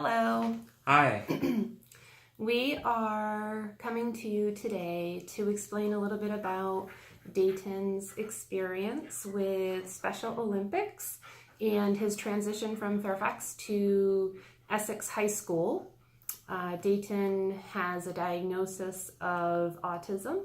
Hello. Hi. We are coming to you today to explain a little bit about Daeton's experience with Special Olympics and his transition from Fairfax to Essex High School. Daeton has a diagnosis of autism,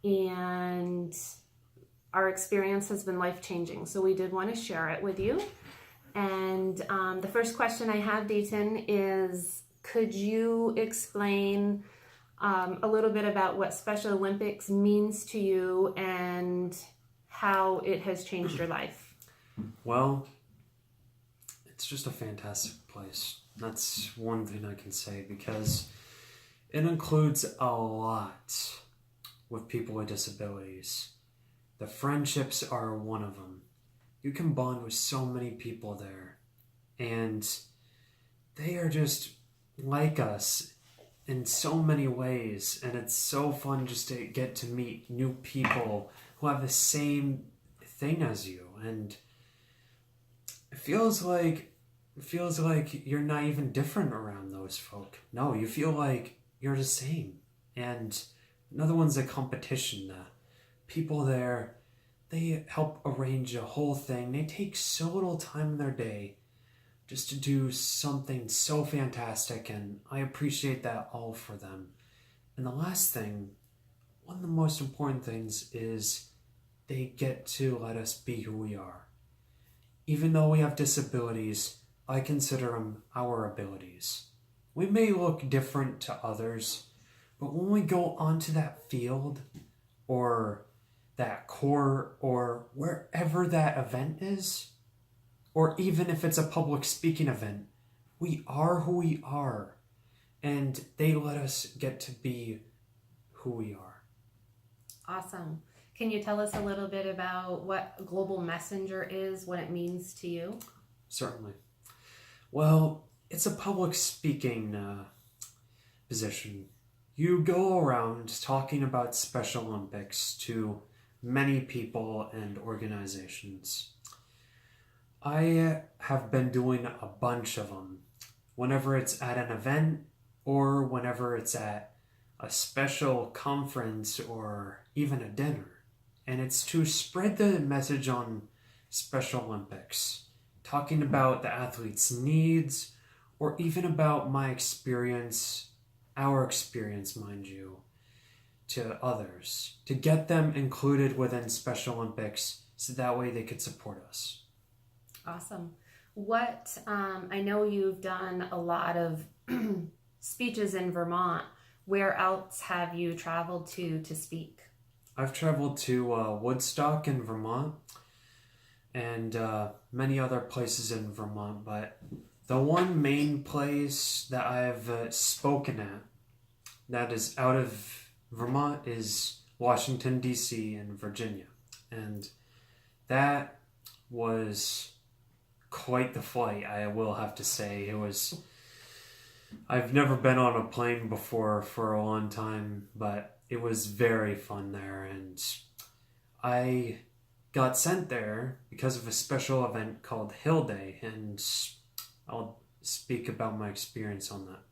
and our experience has been life-changing, so we did want to share it with you. And the first question I have, Daeton, is could you explain a little bit about what Special Olympics means to you and how it has changed your life? Well, it's just a fantastic place. That's one thing I can say because it includes a lot with people with disabilities. The friendships are one of them. You can bond with so many people there, and they are just like us in so many ways, and it's so fun just to get to meet new people who have the same thing as you, and it feels like you're not even different around those folk. No, you feel like you're the same. And another one's a competition. People there, they help arrange a whole thing. They take so little time in their day just to do something so fantastic, and I appreciate that all for them. And the last thing, one of the most important things, is they get to let us be who we are. Even though we have disabilities, I consider them our abilities. We may look different to others, but when we go onto that field or that court or wherever that event is, or even if it's a public speaking event, we are who we are, and they let us get to be who we are. Awesome. Can you tell us a little bit about what a global messenger is, what it means to you? Certainly. Well, it's a public speaking position. You go around talking about Special Olympics to many people and organizations. I have been doing a bunch of them. Whenever it's at an event or whenever it's at a special conference or even a dinner. And it's to spread the message on Special Olympics, talking about the athletes' needs, or even about my experience, our experience, mind you, to others, to get them included within Special Olympics so that way they could support us. Awesome. I know you've done a lot of speeches in Vermont. Where else have you traveled to speak? I've traveled to Woodstock in Vermont and many other places in Vermont, but the one main place that I've spoken at that is out of Vermont is Washington, D.C. and Virginia. And that was quite the flight, I will have to say. I've never been on a plane before for a long time, but it was very fun there, and I got sent there because of a special event called Hill Day, and I'll speak about my experience on that.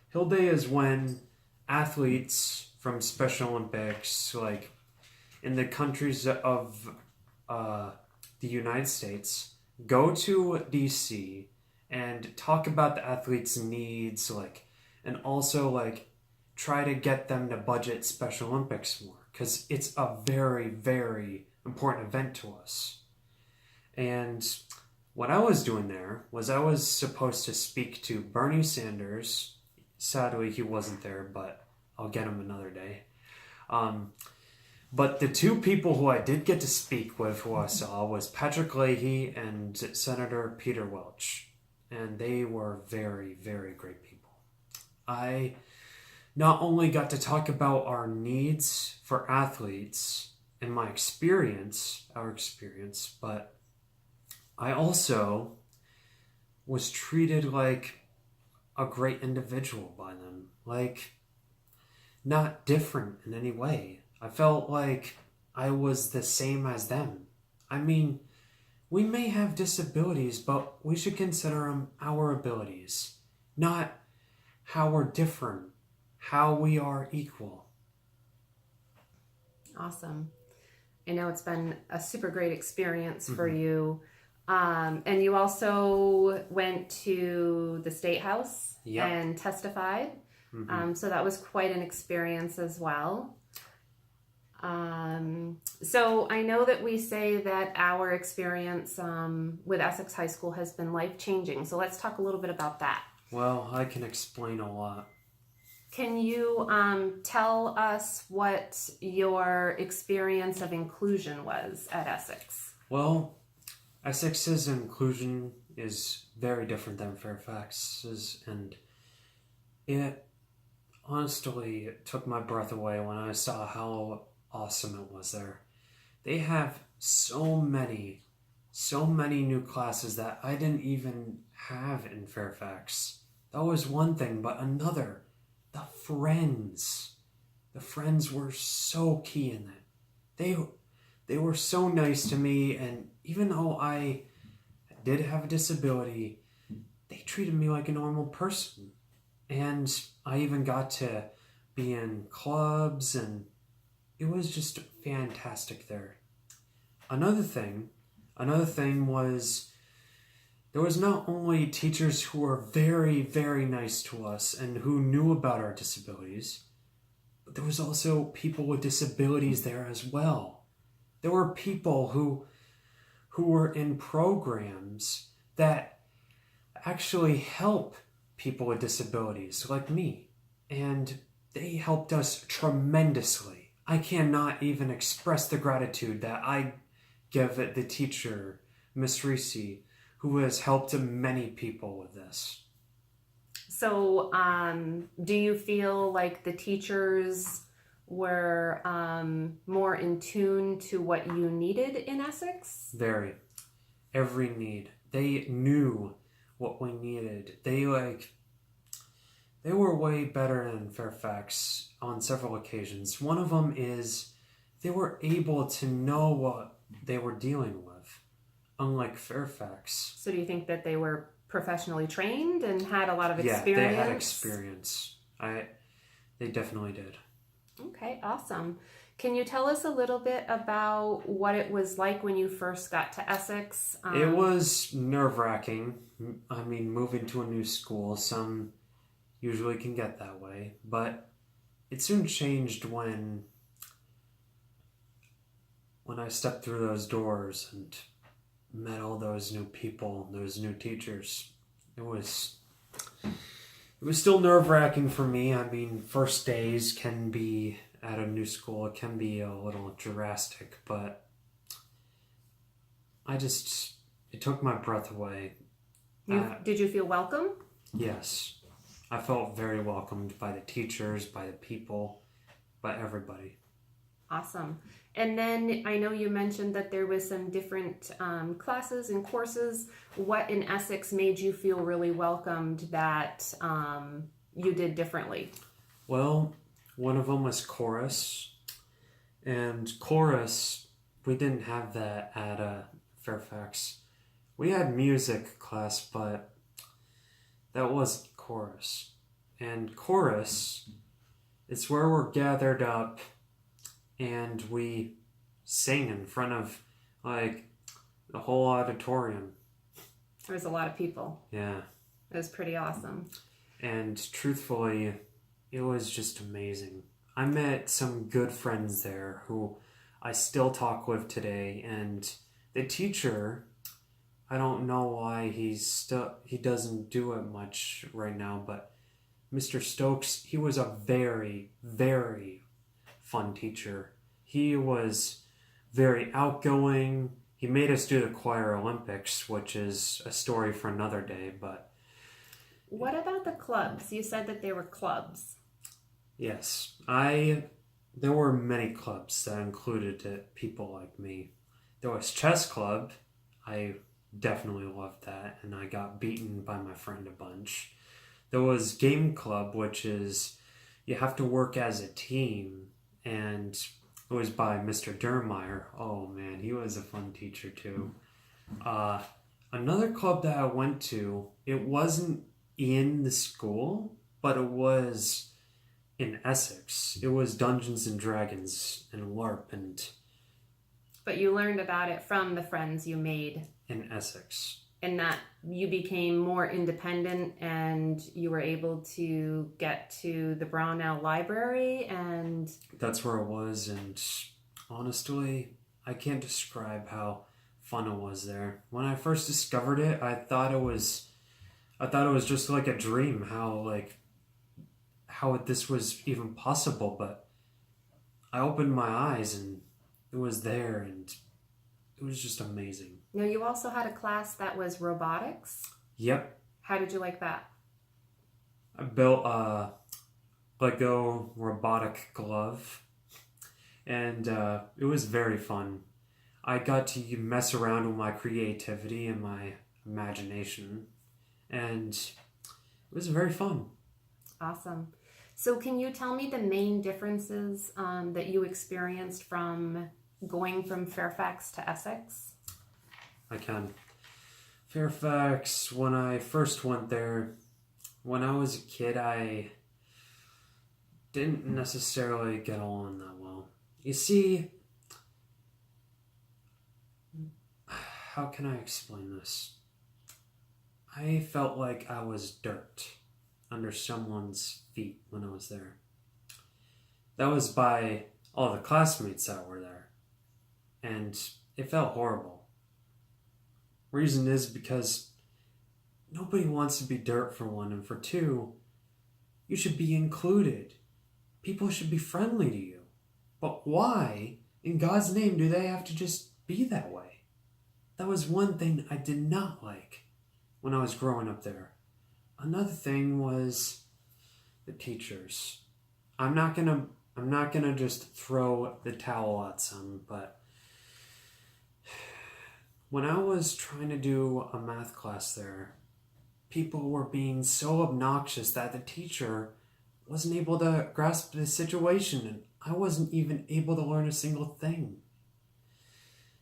Hill Day is when athletes from Special Olympics, like in the countries of the United States, go to DC and talk about the athletes' needs, and also try to get them to budget Special Olympics more, because it's a very, very important event to us. And what I was doing there was I was supposed to speak to Bernie Sanders. Sadly, he wasn't there, but I'll get him another day. But the two people who I did get to speak with, who I saw, was Patrick Leahy and Senator Peter Welch. And they were very, very great people. I not only got to talk about our needs for athletes and our experience, but I also was treated like a great individual by them. Not different in any way. I felt like I was the same as them. I mean, we may have disabilities, but we should consider them our abilities. not how we're different, how we are equal. Awesome. I know it's been a super great experience for Mhm. you. And you also went to the State House Yep. and testified. So that was quite an experience as well. So I know that we say that our experience with Essex High School has been life-changing. So let's talk a little bit about that. Well, I can explain a lot. Can you tell us what your experience of inclusion was at Essex? Well, Essex's inclusion is very different than Fairfax's, and it honestly took my breath away when I saw how awesome it was there. They have so many new classes that I didn't even have in Fairfax. That was one thing, but another, the friends. The friends were so key in that. They were so nice to me, and even though I did have a disability, they treated me like a normal person. And I even got to be in clubs, and it was just fantastic there. Another thing was there was not only teachers who were very, very nice to us and who knew about our disabilities, but there was also people with disabilities there as well. There were people who were in programs that actually help people with disabilities like me, and they helped us tremendously. I cannot even express the gratitude that I give the teacher, Miss Reese, who has helped many people with this. So, do you feel like the teachers were more in tune to what you needed in Essex? Very. Every need. They knew what we needed. They were way better than Fairfax on several occasions. One of them is they were able to know what they were dealing with, unlike Fairfax. So, do you think that they were professionally trained and had a lot of experience? Yeah, they had experience. They definitely did. Okay, awesome. Can you tell us a little bit about what it was like when you first got to Essex? It was nerve-wracking. I mean, moving to a new school, some usually can get that way, but it soon changed when I stepped through those doors and met all those new people, those new teachers. It was still nerve-wracking for me. I mean, first days can be at a new school, it can be a little drastic, but it took my breath away. Did you feel welcome? Yes. I felt very welcomed by the teachers, by the people, by everybody. Awesome. And then I know you mentioned that there was some different classes and courses. What in Essex made you feel really welcomed that you did differently? Well, one of them was chorus. And chorus, we didn't have that at Fairfax. We had music class, but that wasn't chorus. And chorus, it's where we're gathered up and we sing in front of like the whole auditorium. There was a lot of people. Yeah. It was pretty awesome. And truthfully, it was just amazing. I met some good friends there who I still talk with today, and the teacher, I don't know why he doesn't do it much right now, but Mr. Stokes, he was a very, very fun teacher. He was very outgoing. He made us do the choir Olympics, which is a story for another day, but... What about the clubs? You said that there were clubs. Yes, there were many clubs that included people like me. There was chess club. I definitely loved that, and I got beaten by my friend a bunch. There was game club, which is you have to work as a team, and it was by Mr. Dermeyer. Oh man, he was a fun teacher too. Another club that I went to, it wasn't in the school, but it was in Essex. It was Dungeons and Dragons and LARP and But you learned about it from the friends you made, in Essex. and that you became more independent and you were able to get to the Brownell Library. And That's where it was, and honestly, I can't describe how fun it was there. When I first discovered it, I thought it was just like a dream how this was even possible, but I opened my eyes and it was there and it was just amazing. now you also had a class that was robotics. Yep, How did you like that? I built a Lego robotic glove and it was very fun. I got to mess around with my creativity and my imagination, and it was very fun. Awesome. So can you tell me the main differences that you experienced from going from Fairfax to Essex? I can. Fairfax, when I first went there, when I was a kid, I didn't necessarily get along that well. You see, how can I explain this? I felt like I was dirt under someone's feet when I was there. That was by all the classmates that were there. And it felt horrible. Reason is because nobody wants to be dirt, for one, and for two, you should be included. People should be friendly to you. But why, in God's name, do they have to just be that way? That was one thing I did not like when I was growing up there. Another thing was the teachers. I'm not gonna just throw the towel at some, but when I was trying to do a math class there, people were being so obnoxious that the teacher wasn't able to grasp the situation, and I wasn't even able to learn a single thing.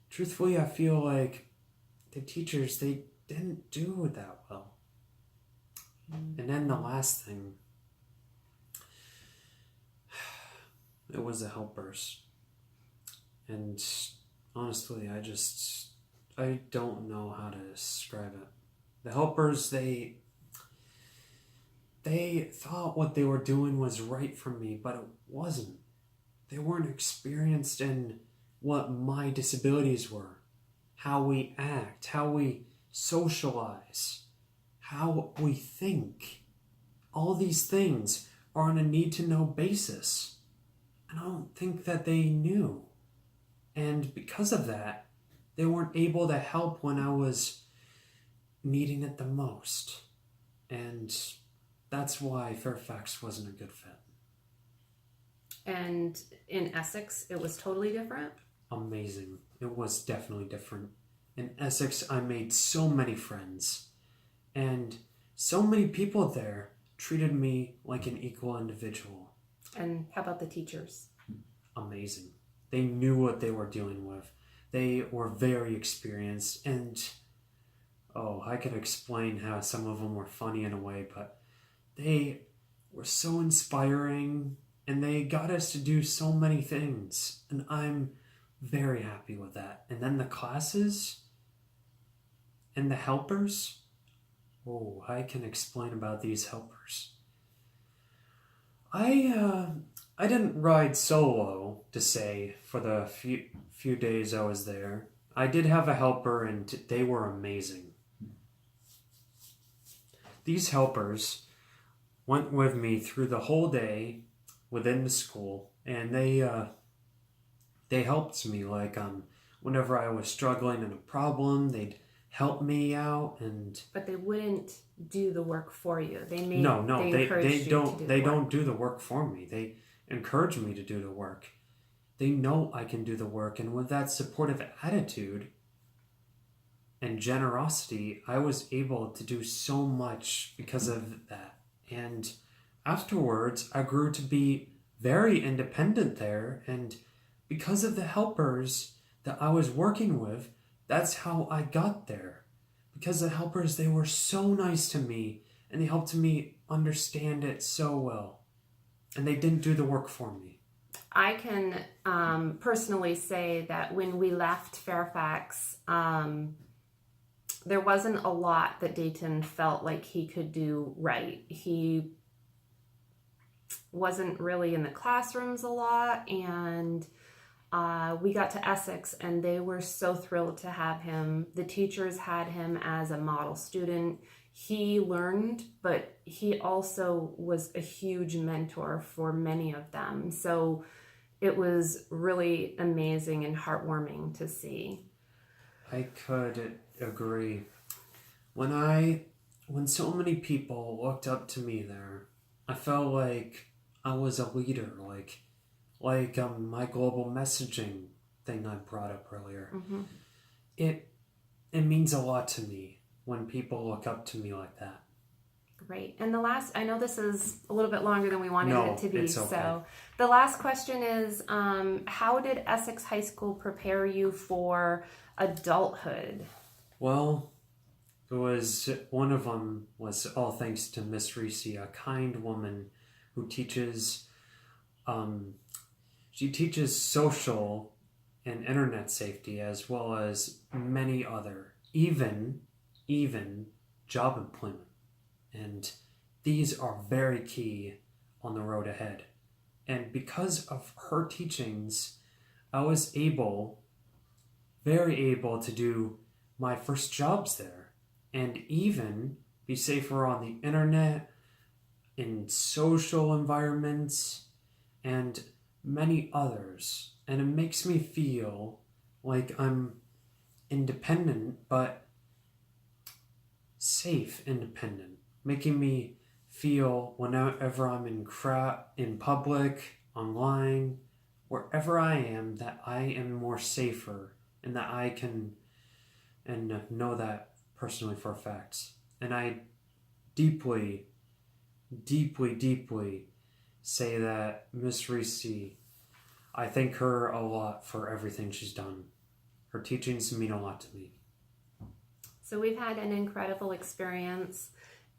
Truthfully, I feel like the teachers, they didn't do that well. And then the last thing, it was the helpers. And honestly, I don't know how to describe it. The helpers, they thought what they were doing was right for me, but it wasn't. They weren't experienced in what my disabilities were, how we act, how we socialize, how we think. All these things are on a need-to-know basis. And I don't think that they knew. And because of that, they weren't able to help when I was needing it the most. And that's why Fairfax wasn't a good fit. And in Essex, it was totally different? Amazing. It was definitely different. In Essex, I made so many friends. And so many people there treated me like an equal individual. And how about the teachers? Amazing. They knew what they were dealing with. They were very experienced, and I could explain how some of them were funny in a way, but they were so inspiring, and they got us to do so many things, and I'm very happy with that. And then the classes and the helpers, I can explain about these helpers. I didn't ride solo, to say, for the few days I was there. I did have a helper, and they were amazing. These helpers went with me through the whole day within the school, and they helped me. Whenever I was struggling in a problem, they'd help me out, But they wouldn't do the work for you. They don't do the work for me. They encourage me to do the work. They know I can do the work, and with that supportive attitude and generosity, I was able to do so much because of that. And afterwards, I grew to be very independent there, and because of the helpers that I was working with, that's how I got there. Because the helpers, they were so nice to me, and they helped me understand it so well. And they didn't do the work for me. I can personally say that when we left Fairfax, there wasn't a lot that Dayton felt like he could do right. He wasn't really in the classrooms a lot, and we got to Essex and they were so thrilled to have him. The teachers had him as a model student. He learned, but he also was a huge mentor for many of them. So it was really amazing and heartwarming to see. I could agree. When so many people looked up to me there, I felt like I was a leader, like my global messaging thing I brought up earlier. Mm-hmm. It means a lot to me when people look up to me like that. Great. And I know this is a little bit longer than we wanted it to be. It's okay. So the last question is, how did Essex High School prepare you for adulthood? Well, one of them was all thanks to Miss Reese, a kind woman who teaches, she teaches social and internet safety as well as many other, even job employment. And these are very key on the road ahead. And because of her teachings, I was very able to do my first jobs there and even be safer on the internet, in social environments, and many others. And it makes me feel like I'm independent, but safe independent, making me feel whenever I'm in public, online, wherever I am, that I am more safer and that I can and know that personally for a fact. And I deeply say that Miss Reese, I thank her a lot for everything she's done. Her teachings mean a lot to me. So we've had an incredible experience,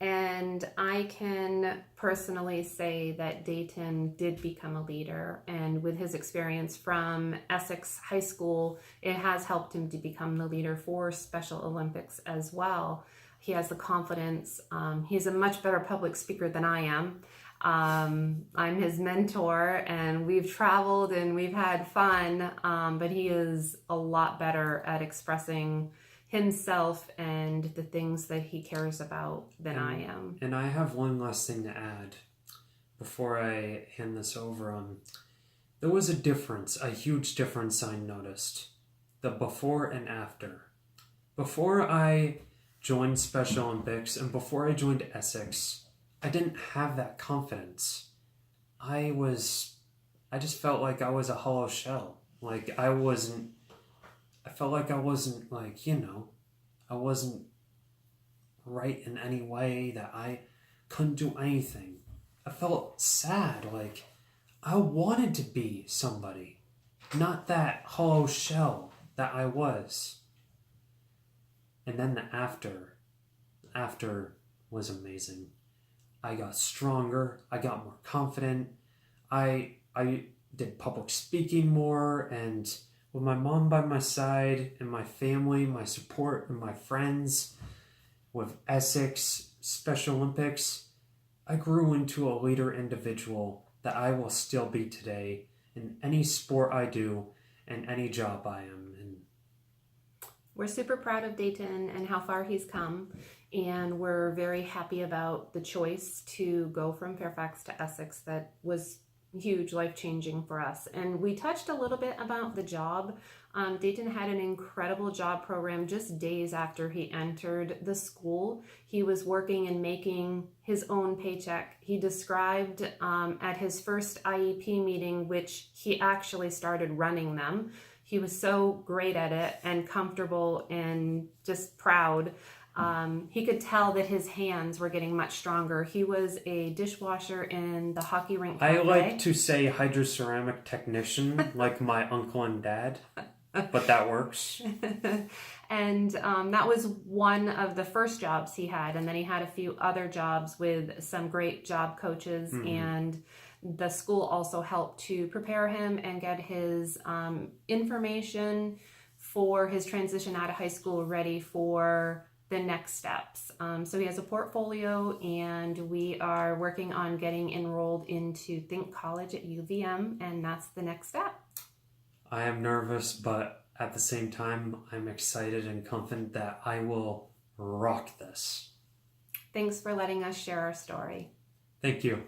and I can personally say that Dayton did become a leader, and with his experience from Essex High School, it has helped him to become the leader for Special Olympics as well. He has the confidence. He's a much better public speaker than I am. I'm his mentor, and we've traveled and we've had fun, but he is a lot better at expressing himself and the things that he cares about than I am. And I have one last thing to add before I hand this over. There was a huge difference I noticed. The before and after. Before I joined Special Olympics and before I joined Essex, I didn't have that confidence. I just felt like I was a hollow shell. Like I felt like I wasn't I wasn't right in any way, that I couldn't do anything. I felt sad, like I wanted to be somebody, not that hollow shell that I was. And then the after was amazing. I got stronger, I got more confident, I did public speaking more, and with my mom by my side and my family, my support and my friends, with Essex Special Olympics, I grew into a leader individual that I will still be today in any sport I do and any job I am in. We're super proud of Dayton and how far he's come, and we're very happy about the choice to go from Fairfax to Essex. That was huge, life-changing for us. And we touched a little bit about the job. Dayton had an incredible job program just days after he entered the school. He was working and making his own paycheck. He described at his first IEP meeting, which he actually started running them. He was so great at it and comfortable and just proud. He could tell that his hands were getting much stronger. He was a dishwasher in the hockey rink. I like to say hydroceramic technician, like my uncle and dad, but that works. And that was one of the first jobs he had. And then he had a few other jobs with some great job coaches. And the school also helped to prepare him and get his information for his transition out of high school ready for the next steps. So he has a portfolio, and we are working on getting enrolled into Think College at UVM, and that's the next step. I am nervous, but at the same time, I'm excited and confident that I will rock this. Thanks for letting us share our story. Thank you.